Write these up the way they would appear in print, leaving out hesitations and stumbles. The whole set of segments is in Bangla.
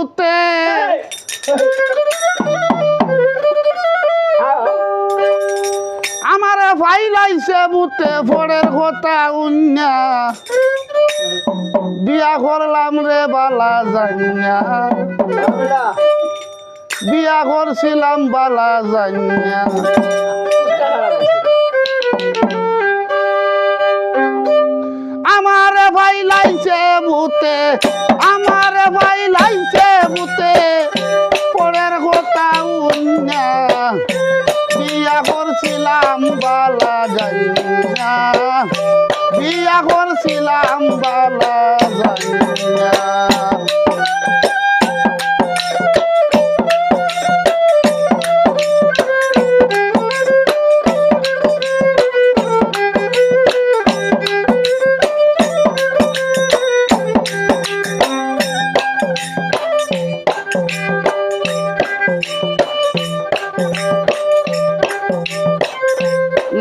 ভূতে আমারে ফাইলাইছে ভূতে পরের কথা উন্না বিয়া করলাম রে বালা জানিয়া বিয়া করছিলাম বালা জানিয়া আমারে ফাইলাইছে ভূতে আমারে ফাইলাইছে ভূতে পরের কথা উন্না বিয়া করছিলাম বালা জানিয়া বিয়া করছিলাম বালা জানিয়া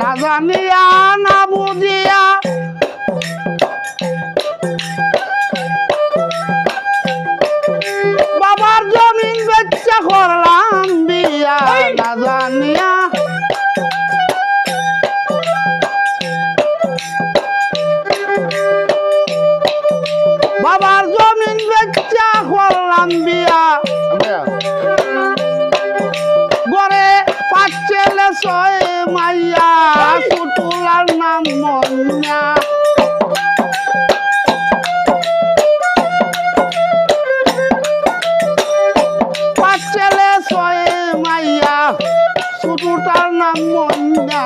না জানিয়া না বুঝিয়া বাবার জমিন বেচা করলাম বিয়া না জানিয়া বাবার জমিন বেচা করলাম বিয়া গড়ে 5 ছেলে 6 মাইয়া সুটুলার নাম মন্যা সুটুটার নাম মন্যা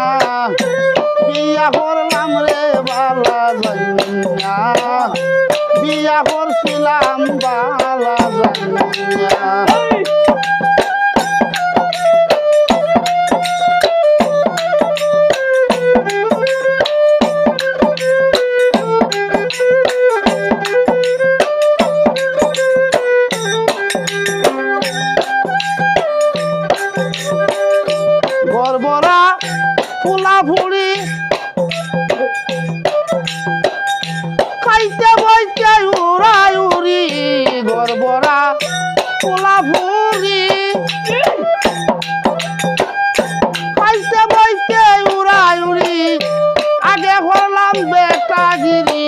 বিয়া করলাম রে বালা জানিয়া বিয়া করছিলাম বালা জানিয়া গর্বরা ফুলা ফুড়ি খাইতে বইতে উড়াই উড়ি গর্বরা ফুলা ফুড়ি খাইতে বইতে উড়াই উড়ি আগে করলাম বেটাগিরি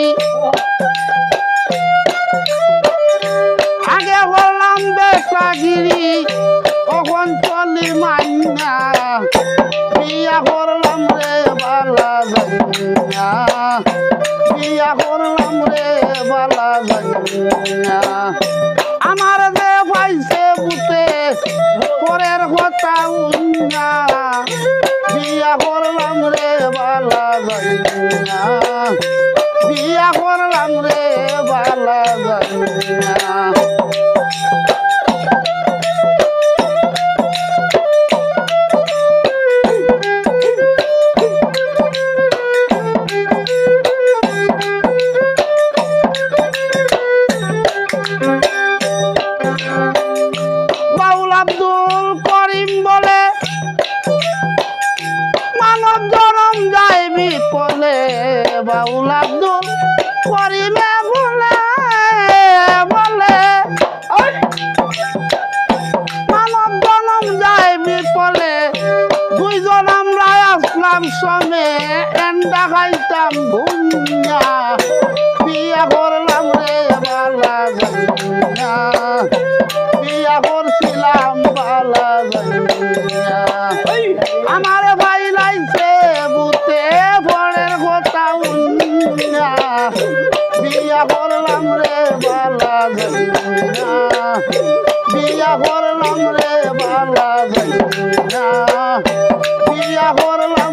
আগে করলাম বেটাগিরি কখন চলি মাইনা বিয়া করলাম রে বালা জানিয়া বিয়া করলাম রে বালা জানিয়া আমার যে পাইছে ভূতে পরের কথা উন্না বিয়া করলাম রে বালা জানিয়া বিয়া করলাম রে বালা জানিয়া আব্দুল করিম বলে মানব জনম যাইবি পলে বাউল আব্দুল করিমে বলে বলে মানব জনম যাইবি পলে দুইজন আমরা আসলাম সমে এন্ডা খাইতাম ভুঞ্জা বিয়া করলাম রে বালা জানিয়া বিয়া করছিলাম বালা জানিয়া আমারে ভাই লাইছে ভূতে পরের কথা উন্না বিয়া করলাম রে বালা জানিয়া বিয়া করলাম রে বালা জানিয়া বিয়া করলাম